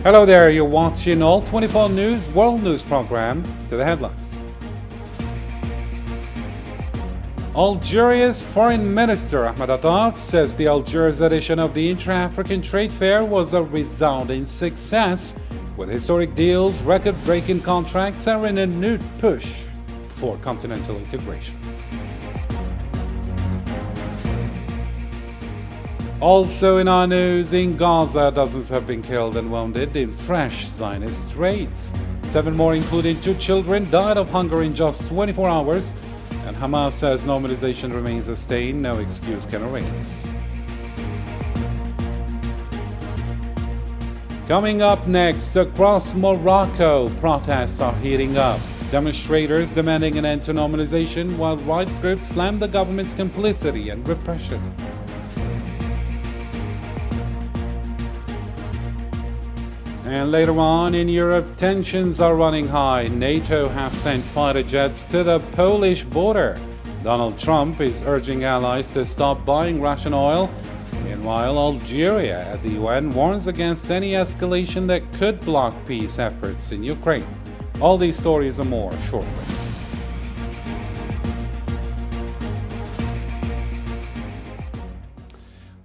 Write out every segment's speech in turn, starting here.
Hello there, you're watching All 24 News World News Program. To the headlines. Algeria's Foreign Minister Ahmed Attaf says the Algiers edition of the Intra-African Trade Fair was a resounding success, with historic deals, record-breaking contracts, and a renewed push for continental integration. Also in our news, in Gaza, dozens have been killed and wounded in fresh Zionist raids. 7 more, including 2 children, died of hunger in just 24 hours. And Hamas says normalization remains a stain, no excuse can arise. Coming up next, across Morocco, protests are heating up. Demonstrators demanding an end to normalization, while right groups slam the government's complicity and repression. And later on in Europe, tensions are running high. NATO has sent fighter jets to the Polish border. Donald Trump is urging allies to stop buying Russian oil. Meanwhile, Algeria at the UN warns against any escalation that could block peace efforts in Ukraine. All these stories and more shortly.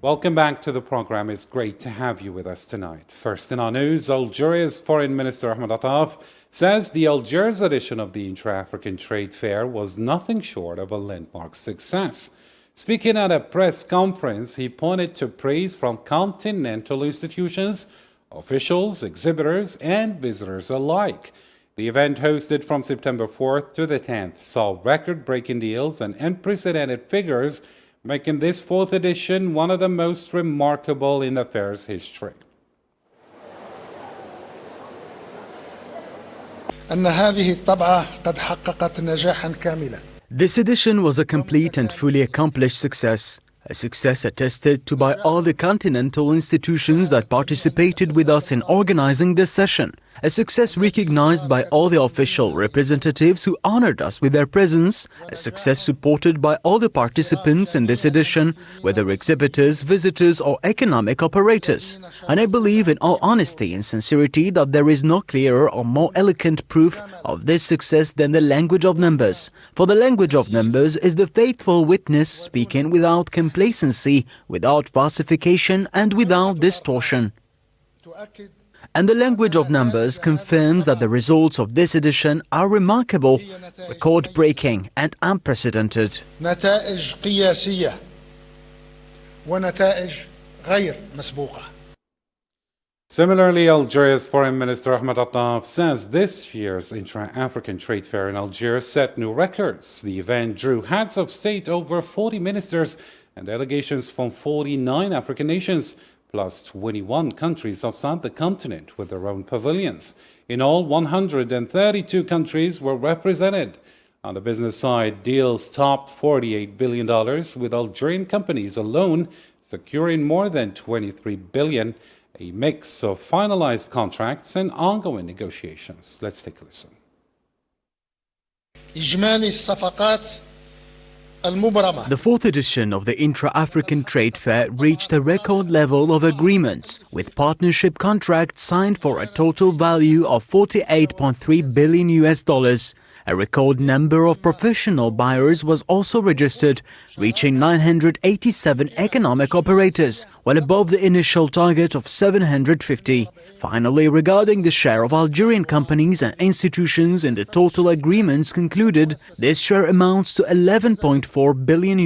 Welcome back to the program. It's great to have you with us tonight. First in our news, Algeria's Foreign Minister Ahmed Attaf says the Algiers edition of the Intra-African Trade Fair was nothing short of a landmark success. Speaking at a press conference, he pointed to praise from continental institutions, officials, exhibitors, and visitors alike. The event, hosted from September 4th to the 10th, saw record-breaking deals and unprecedented figures, making this 4th edition one of the most remarkable in the fair's history. This edition was a complete and fully accomplished success. A success attested to by all the continental institutions that participated with us in organizing this session. A success recognized by all the official representatives who honored us with their presence. A success supported by all the participants in this edition, whether exhibitors, visitors, or economic operators. And I believe in all honesty and sincerity that there is no clearer or more eloquent proof of this success than the language of numbers. For the language of numbers is the faithful witness speaking without complacency, without falsification, and without distortion. And the language of numbers confirms that the results of this edition are remarkable, record-breaking, and unprecedented. Similarly, Algeria's Foreign Minister Ahmed Attaf says this year's Intra-African Trade Fair in Algiers set new records. The event drew heads of state, over 40 ministers, and delegations from 49 African nations, plus 21 countries outside the continent with their own pavilions. In all, 132 countries were represented. On the business side, deals topped $48 billion, with Algerian companies alone securing more than $23 billion, a mix of finalized contracts and ongoing negotiations. Let's take a listen. The 4th edition of the Intra-African Trade Fair reached a record level of agreements, with partnership contracts signed for a total value of $48.3 billion. A record number of professional buyers was also registered, reaching 987 economic operators, well above the initial target of 750. Finally, regarding the share of Algerian companies and institutions in the total agreements concluded, this share amounts to $11.4 billion,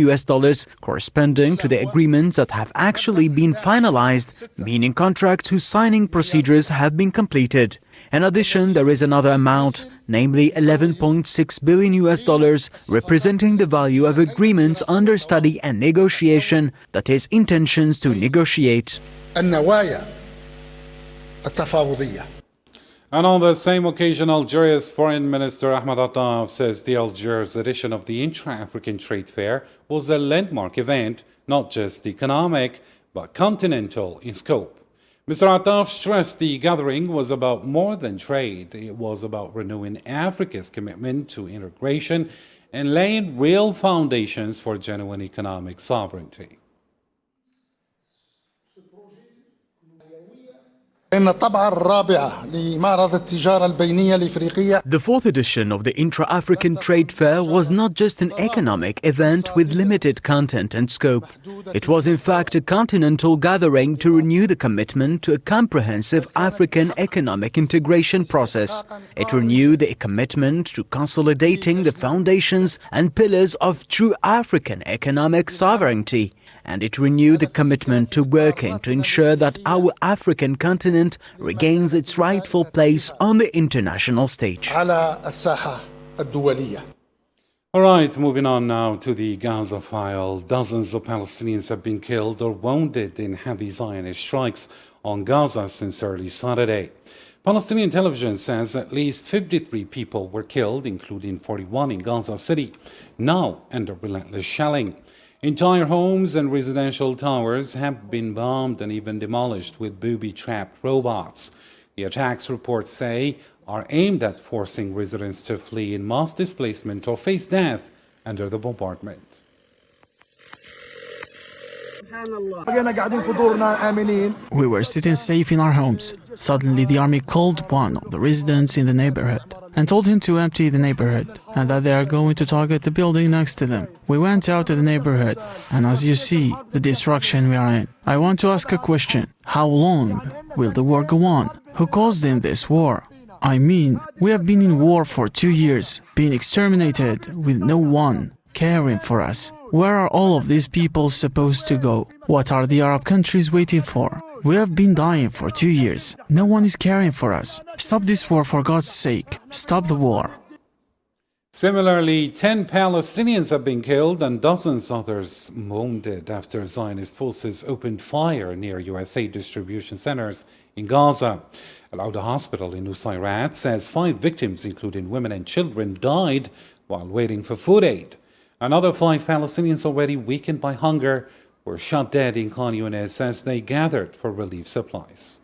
corresponding to the agreements that have actually been finalized, meaning contracts whose signing procedures have been completed. In addition, there is another amount, namely $11.6 billion, representing the value of agreements under study and negotiation, that is, intentions to negotiate. And on the same occasion, Algeria's Foreign Minister Ahmed Attaf says the Algiers edition of the Intra-African Trade Fair was a landmark event, not just economic, but continental in scope. Mr. Attaf stressed the gathering was about more than trade. It was about renewing Africa's commitment to integration and laying real foundations for genuine economic sovereignty. إن الطبعة الرابعة لمعرض التجارة البينية الإفريقية. The fourth edition of the Intra-African Trade Fair was not just an economic event with limited content and scope. It was in fact a continental gathering to renew the commitment to a comprehensive African economic integration process. It renewed the commitment to consolidating the foundations and pillars of true African economic sovereignty. And it renewed the commitment to working to ensure that our African continent regains its rightful place on the international stage. على الساحة الدولية. All right, moving on now to the Gaza file. Dozens of Palestinians have been killed or wounded in heavy Zionist strikes on Gaza since early Saturday. Palestinian television says at least 53 people were killed, including 41 in Gaza City, now under relentless shelling. Entire homes and residential towers have been bombed and even demolished with booby-trapped robots. The attacks, reports say, are aimed at forcing residents to flee in mass displacement or face death under the bombardment. We were sitting safe in our homes. Suddenly the army called one of the residents in the neighborhood and told him to empty the neighborhood and that they are going to target the building next to them. We went out to the neighborhood and as you see, the destruction we are in. I want to ask a question. How long will the war go on? Who caused in this war? I mean, we have been in war for 2 years, being exterminated with no one caring for us. Where are all of these people supposed to go? What are the Arab countries waiting for? We have been dying for 2 years. No one is caring for us. Stop this war for God's sake. Stop the war. Similarly, 10 Palestinians have been killed and dozens others wounded after Zionist forces opened fire near USA distribution centers in Gaza. Al-Auda Hospital in Nusayrat says 5 victims, including women and children, died while waiting for food aid. Another 5 Palestinians already weakened by hunger were shot dead in Khan Younis as they gathered for relief supplies.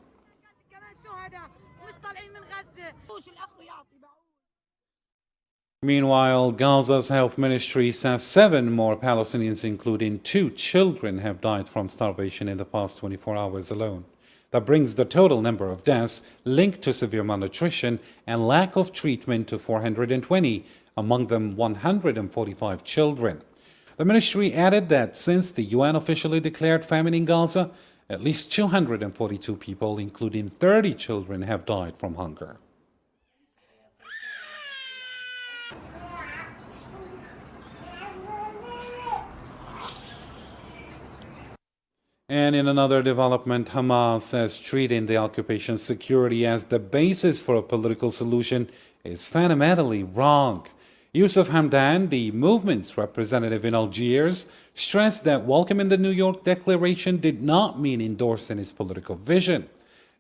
Meanwhile, Gaza's health ministry says 7 more Palestinians, including 2 children, have died from starvation in the past 24 hours alone. That brings the total number of deaths linked to severe malnutrition and lack of treatment to 420, among them 145 children. The ministry added that since the UN officially declared famine in Gaza, at least 242 people, including 30 children, have died from hunger. And in another development, Hamas says treating the occupation's security as the basis for a political solution is fundamentally wrong. Yusuf Hamdan, the movement's representative in Algiers, stressed that welcoming the New York Declaration did not mean endorsing its political vision.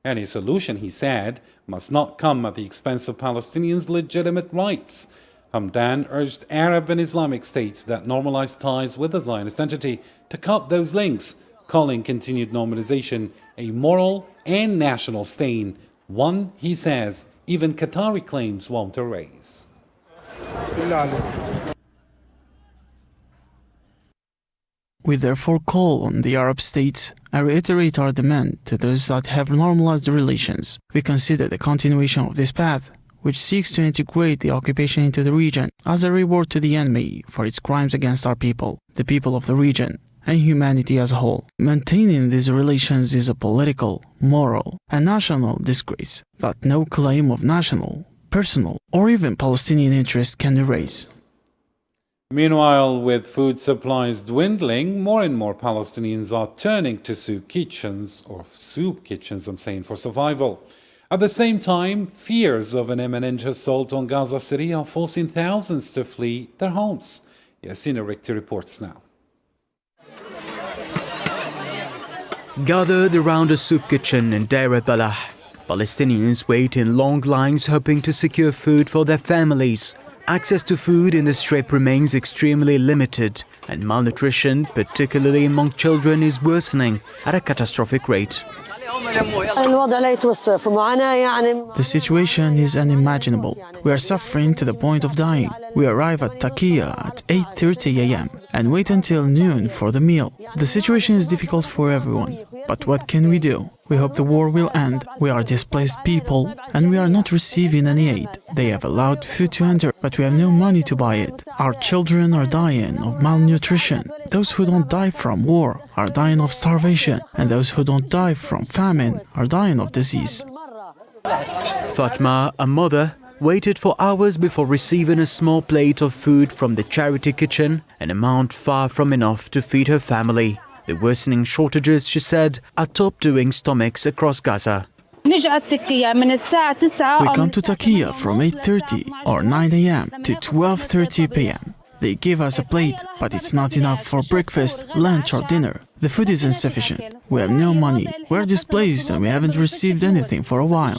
Any solution, he said, must not come at the expense of Palestinians' legitimate rights. Hamdan urged Arab and Islamic states that normalize ties with the Zionist entity to cut those links, calling continued normalization a moral and national stain, one, he says, even Qatari claims won't erase. We therefore call on the Arab states and reiterate our demand to those that have normalized relations. We consider the continuation of this path, which seeks to integrate the occupation into the region as a reward to the enemy for its crimes against our people, the people of the region, and humanity as a whole. Maintaining these relations is a political, moral, and national disgrace that no claim of national, personal, or even Palestinian interest can erase. Meanwhile, with food supplies dwindling, more and more Palestinians are turning to soup kitchens, for survival. At the same time, fears of an imminent assault on Gaza City are forcing thousands to flee their homes. Yassine Rikti reports now. Gathered around a soup kitchen in Deir al-Balah, Palestinians wait in long lines hoping to secure food for their families. Access to food in the Strip remains extremely limited, and malnutrition, particularly among children, is worsening at a catastrophic rate. The situation is unimaginable. We are suffering to the point of dying. We arrive at Takia at 8:30 a.m. and wait until noon for the meal. The situation is difficult for everyone, but what can we do? We hope the war will end. We are displaced people and we are not receiving any aid. They have allowed food to enter, but we have no money to buy it. Our children are dying of malnutrition. Those who don't die from war are dying of starvation, and those who don't die from famine are dying of disease. Fatma, a mother, waited for hours before receiving a small plate of food from the charity kitchen, an amount far from enough to feed her family. The worsening shortages, she said, are top-doing stomachs across Gaza. We come to Takia from 8:30 or 9 a.m. to 12:30 p.m. They give us a plate, but it's not enough for breakfast, lunch or dinner. The food is insufficient. We have no money. We're displaced and we haven't received anything for a while.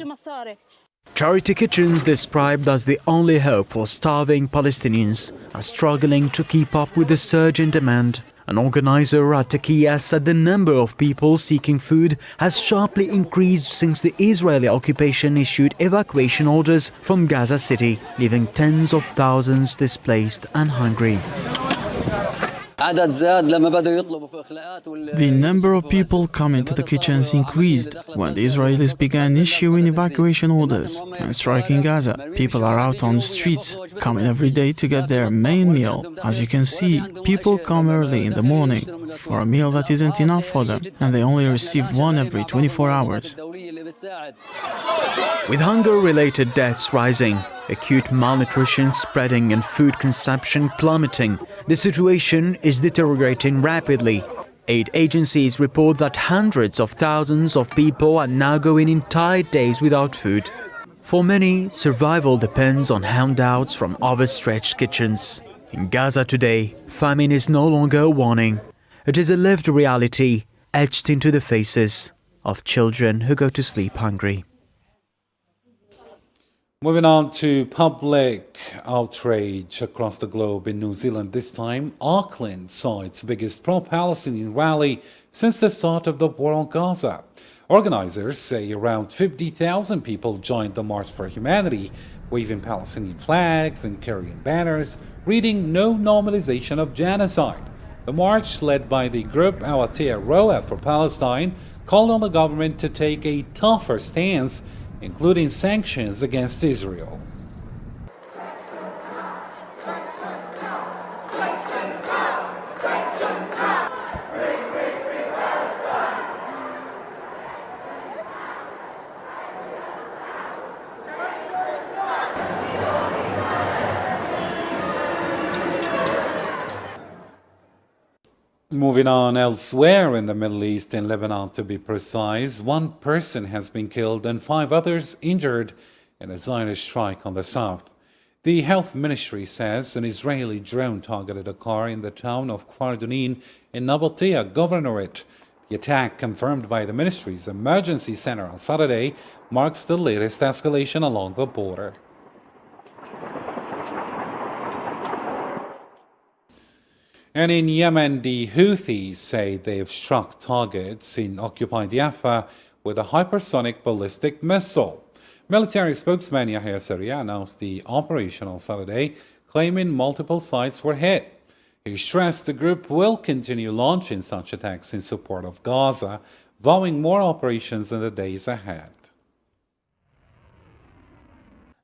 Charity kitchens, described as the only hope for starving Palestinians, are struggling to keep up with the surge in demand. An organizer at Takia said the number of people seeking food has sharply increased since the Israeli occupation issued evacuation orders from Gaza City, leaving tens of thousands displaced and hungry. The number of people coming to the kitchens increased when the Israelis began issuing evacuation orders and striking Gaza. People are out on the streets, coming every day to get their main meal. As you can see, people come early in the morning for a meal that isn't enough for them, and they only receive one every 24 hours. With hunger-related deaths rising, acute malnutrition spreading and food consumption plummeting, the situation is deteriorating rapidly. Aid agencies report that hundreds of thousands of people are now going entire days without food. For many, survival depends on handouts from overstretched kitchens. In Gaza today, famine is no longer a warning. It is a lived reality etched into the faces of children who go to sleep hungry. Moving on to public outrage across the globe in New Zealand. This time, Auckland saw its biggest pro-Palestinian rally since the start of the war on Gaza. Organizers say around 50,000 people joined the March for Humanity, waving Palestinian flags and carrying banners, reading "No Normalization of Genocide." The march, led by the group Aotearoa for Palestine, called on the government to take a tougher stance, including sanctions against Israel. Moving on elsewhere in the Middle East, in Lebanon to be precise, one person has been killed and 5 others injured in a Zionist strike on the south. The health ministry says an Israeli drone targeted a car in the town of Kfardunin in Nabatea Governorate. The attack, confirmed by the ministry's emergency center on Saturday, marks the latest escalation along the border. And in Yemen, the Houthis say they've struck targets in occupied Jaffa with a hypersonic ballistic missile. Military spokesman Yahya Sarriah announced the operation on Saturday, claiming multiple sites were hit. He stressed the group will continue launching such attacks in support of Gaza, vowing more operations in the days ahead.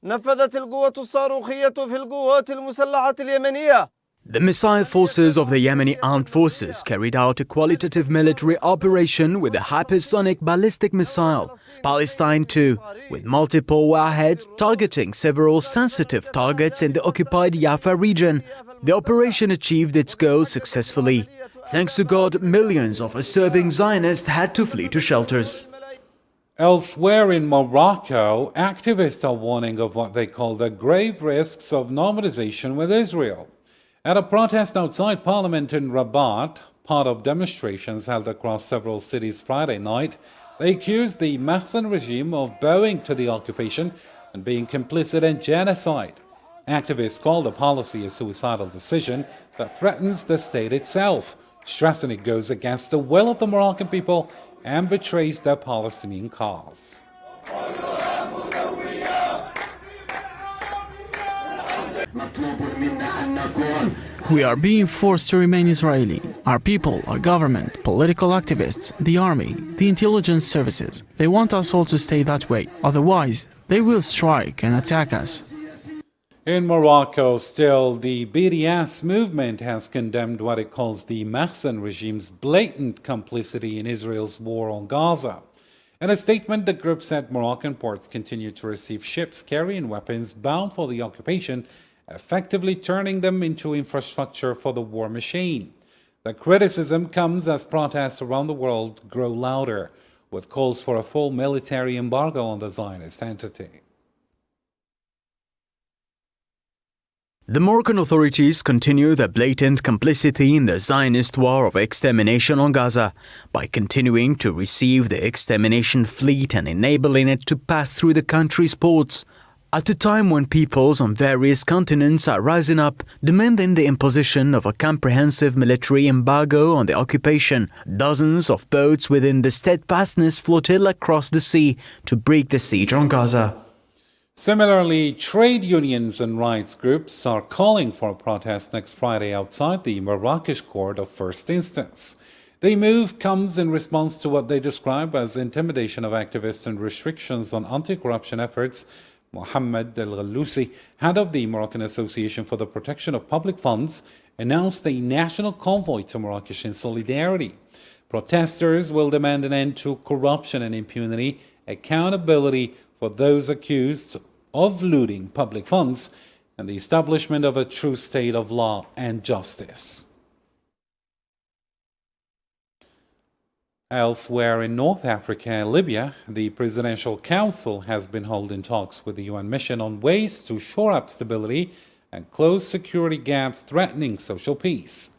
نفذت القوة الصاروخية في القوات المسلحة اليمنية. The missile forces of the Yemeni armed forces carried out a qualitative military operation with a hypersonic ballistic missile, Palestine 2, with multiple warheads targeting several sensitive targets in the occupied Jaffa region. The operation achieved its goal successfully. Thanks to God, millions of Serbian Zionists had to flee to shelters. Elsewhere in Morocco, activists are warning of what they call the grave risks of normalization with Israel. At a protest outside Parliament in Rabat, part of demonstrations held across several cities Friday night, they accused the Mahsen regime of bowing to the occupation and being complicit in genocide. Activists call the policy a suicidal decision that threatens the state itself, stressing it goes against the will of the Moroccan people and betrays the Palestinian cause. مطلوب منا أن نكون We are being forced to remain Israeli. Our people, our government, political activists, the army, the intelligence services. They want us all to stay that way. Otherwise, they will strike and attack us. In Morocco, still, the BDS movement has condemned what it calls the Moroccan regime's blatant complicity in Israel's war on Gaza. In a statement, the group said Moroccan ports continue to receive ships carrying weapons bound for the occupation, effectively turning them into infrastructure for the war machine. The criticism comes as protests around the world grow louder, with calls for a full military embargo on the Zionist entity. The Moroccan authorities continue their blatant complicity in the Zionist war of extermination on Gaza by continuing to receive the extermination fleet and enabling it to pass through the country's ports. At a time when peoples on various continents are rising up, demanding the imposition of a comprehensive military embargo on the occupation, dozens of boats within the Steadfastness flotilla crossed the sea to break the siege on Gaza. Similarly, trade unions and rights groups are calling for a protest next Friday outside the Marrakesh Court of First Instance. The move comes in response to what they describe as intimidation of activists and restrictions on anti-corruption efforts. Mohammed El-Ghallousi, head of the Moroccan Association for the Protection of Public Funds, announced a national convoy to Marrakesh in solidarity. Protesters will demand an end to corruption and impunity, accountability for those accused of looting public funds, and the establishment of a true state of law and justice. Elsewhere in North Africa and Libya, the Presidential Council has been holding talks with the UN mission on ways to shore up stability and close security gaps threatening social peace.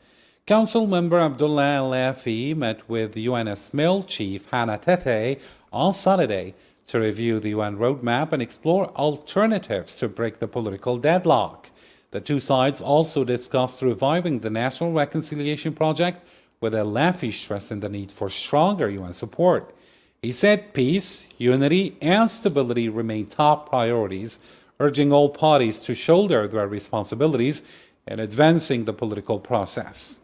Council member Abdullah Al-Afi met with UN SMIL chief Hannah Tete on Saturday to review the UN roadmap and explore alternatives to break the political deadlock. The two sides also discussed reviving the National Reconciliation Project, with Al-Afi stressing the need for stronger UN support. He said peace, unity, and stability remain top priorities, urging all parties to shoulder their responsibilities in advancing the political process.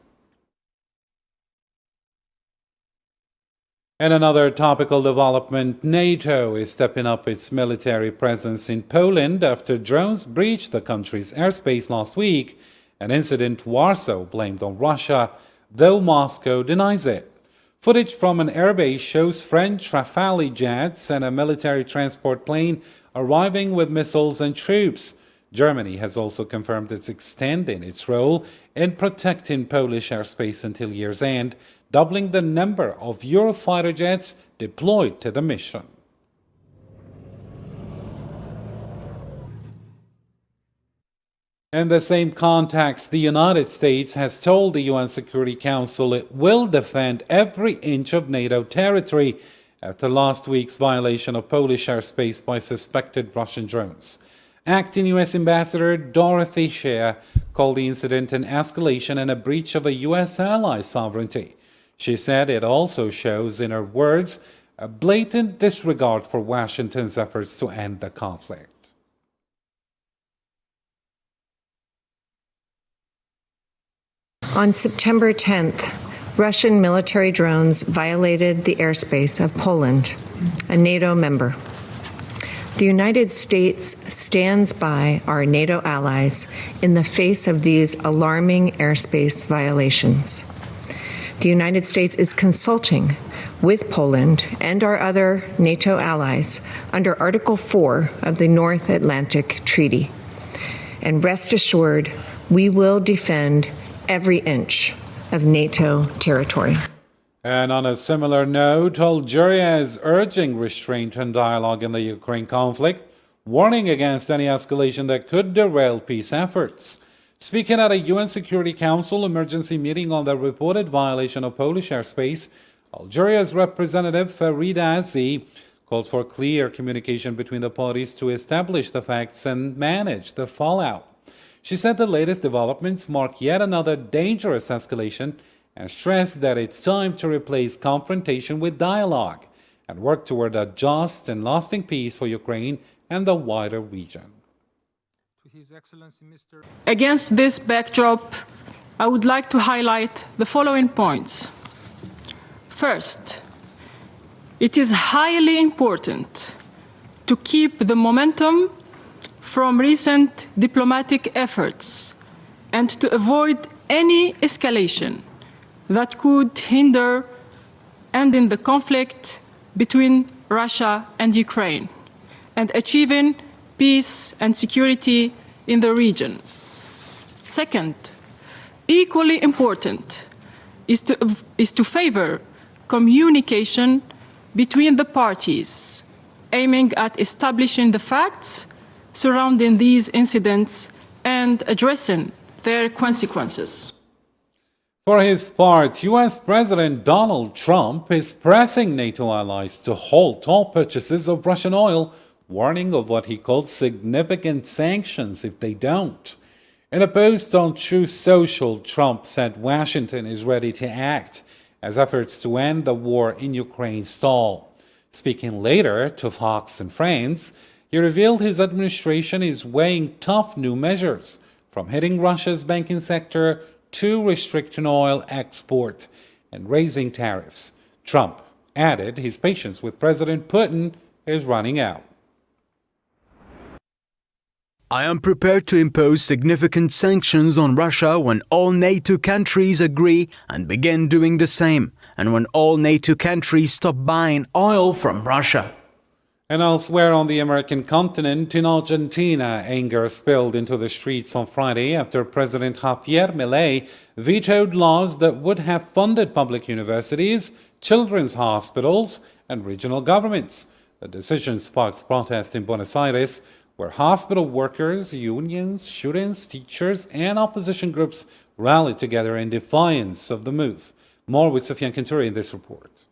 In another topical development, NATO is stepping up its military presence in Poland after drones breached the country's airspace last week, an incident Warsaw blamed on Russia, though Moscow denies it. Footage from an airbase shows French Rafale jets and a military transport plane arriving with missiles and troops. Germany has also confirmed it's extending its role in protecting Polish airspace until year's end, doubling the number of Eurofighter jets deployed to the mission. In the same context, the United States has told the UN Security Council it will defend every inch of NATO territory after last week's violation of Polish airspace by suspected Russian drones. Acting U.S. Ambassador Dorothy Shea called the incident an escalation and a breach of a U.S. ally sovereignty. She said it also shows, in her words, a blatant disregard for Washington's efforts to end the conflict. On September 10th, Russian military drones violated the airspace of Poland, a NATO member. The United States stands by our NATO allies in the face of these alarming airspace violations. The United States is consulting with Poland and our other NATO allies under Article 4 of the North Atlantic Treaty. And rest assured, we will defend every inch of NATO territory. And on a similar note, Algeria is urging restraint and dialogue in the Ukraine conflict, warning against any escalation that could derail peace efforts. Speaking at a UN Security Council emergency meeting on the reported violation of Polish airspace, Algeria's representative Farida Azzi called for clear communication between the parties to establish the facts and manage the fallout. She said the latest developments mark yet another dangerous escalation and stressed that it's time to replace confrontation with dialogue and work toward a just and lasting peace for Ukraine and the wider region. Against this backdrop, I would like to highlight the following points. First, it is highly important to keep the momentum from recent diplomatic efforts and to avoid any escalation that could hinder ending the conflict between Russia and Ukraine and achieving peace and security in the region. Second, equally important is to favor communication between the parties, aiming at establishing the facts surrounding these incidents and addressing their consequences. For his part, US President Donald Trump is pressing NATO allies to halt all purchases of Russian oil, warning of what he called significant sanctions if they don't. In a post on Truth Social, Trump said Washington is ready to act as efforts to end the war in Ukraine stall. Speaking later to Fox and France, he revealed his administration is weighing tough new measures, from hitting Russia's banking sector to restricting oil export and raising tariffs. Trump added his patience with President Putin is running out. I am prepared to impose significant sanctions on Russia when all NATO countries agree and begin doing the same, and when all NATO countries stop buying oil from Russia. And elsewhere on the American continent, in Argentina, anger spilled into the streets on Friday after President Javier Milei vetoed laws that would have funded public universities, children's hospitals, and regional governments. The decision sparks protest in Buenos Aires, where hospital workers, unions, students, teachers, and opposition groups rallied together in defiance of the move. More with Sofian Kinturi in this report.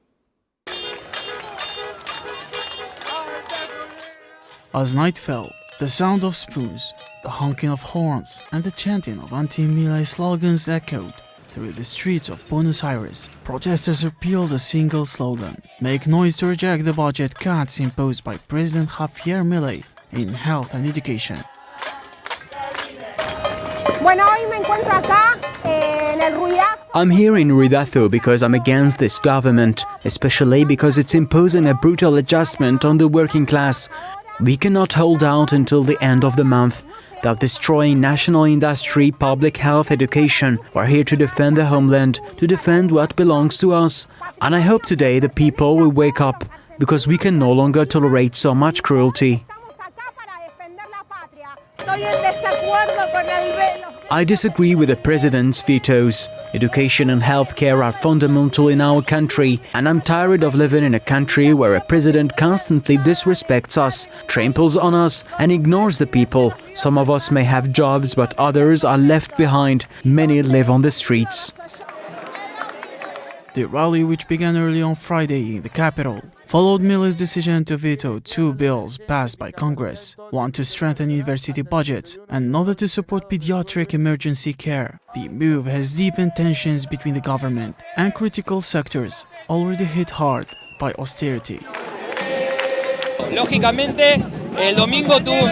As night fell, the sound of spoons, the honking of horns, and the chanting of anti-Milei slogans echoed through the streets of Buenos Aires. Protesters repealed a single slogan: "Make noise to reject the budget cuts imposed by President Javier Milei in health and education." I'm here in Ruidazo because I'm against this government, especially because it's imposing a brutal adjustment on the working class. We cannot hold out until the end of the month. Without destroying national industry, public health, education, we're here to defend the homeland, to defend what belongs to us. And I hope today the people will wake up, because we can no longer tolerate so much cruelty. I disagree with the president's vetoes. Education and healthcare are fundamental in our country, and I'm tired of living in a country where a president constantly disrespects us, tramples on us, and ignores the people. Some of us may have jobs, but others are left behind. Many live on the streets. The rally, which began early on Friday in the capital, followed Milei's decision to veto two bills passed by Congress, one to strengthen university budgets and another to support pediatric emergency care. The move has deepened tensions between the government and critical sectors already hit hard by austerity.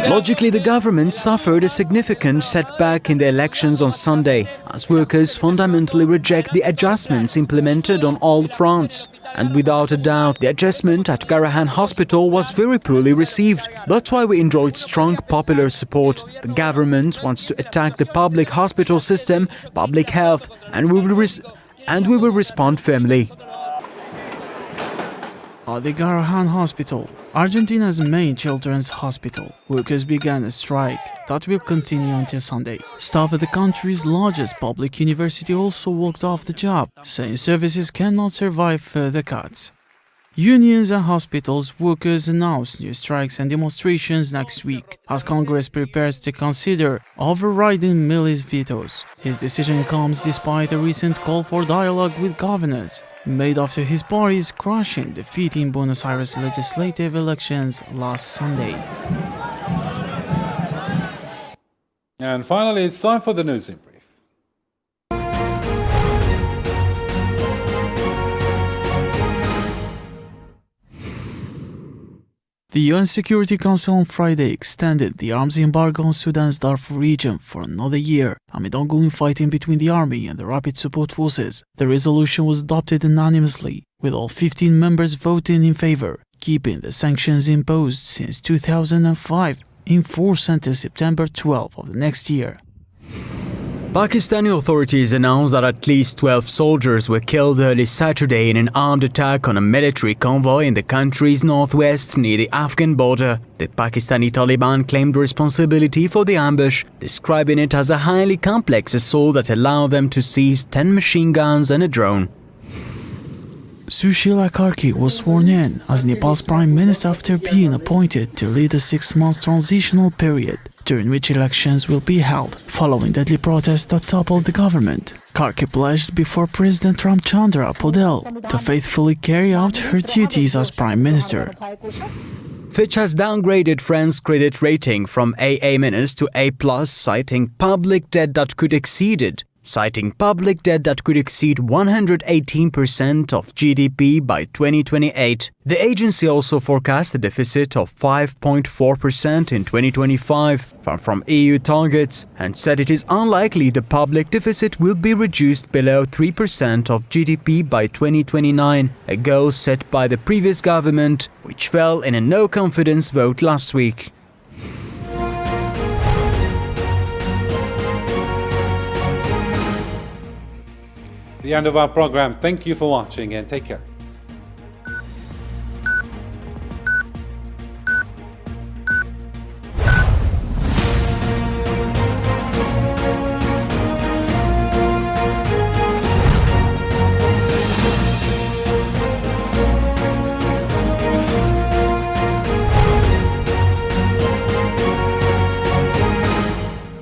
Logically, the government suffered a significant setback in the elections on Sunday, as workers fundamentally reject the adjustments implemented on all fronts. And without a doubt, the adjustment at Garahan Hospital was very poorly received. That's why we enjoyed strong popular support. The government wants to attack the public hospital system, public health, and we will respond firmly. At the Garahan Hospital, Argentina's main children's hospital, workers began a strike that will continue until Sunday. Staff at the country's largest public university also walked off the job, saying services cannot survive further cuts. Unions and hospitals workers announced new strikes and demonstrations next week as Congress prepares to consider overriding Milei's vetoes. His decision comes despite a recent call for dialogue with governors, made after his party's crushing defeat in Buenos Aires legislative elections last Sunday. And finally, it's time for the news in brief. The UN Security Council on Friday extended the arms embargo on Sudan's Darfur region for another year amid ongoing fighting between the army and the rapid support forces. The resolution was adopted unanimously, with all 15 members voting in favor, keeping the sanctions imposed since 2005 in force until September 12 of the next year. Pakistani authorities announced that at least 12 soldiers were killed early Saturday in an armed attack on a military convoy in the country's northwest near the Afghan border. The Pakistani Taliban claimed responsibility for the ambush, describing it as a highly complex assault that allowed them to seize 10 machine guns and a drone. Sushila Karki was sworn in as Nepal's Prime Minister after being appointed to lead a 6-month transitional period, during which elections will be held following deadly protests that toppled the government. Karki pledged before President Ramchandra Podel to faithfully carry out her duties as Prime Minister. Fitch has downgraded France's credit rating from AA- to A+, citing public debt that could exceed 118% of GDP by 2028. The agency also forecast a deficit of 5.4% in 2025, far from EU targets, and said it is unlikely the public deficit will be reduced below 3% of GDP by 2029, a goal set by the previous government, which fell in a no-confidence vote last week. The end of our program. Thank you for watching and take care.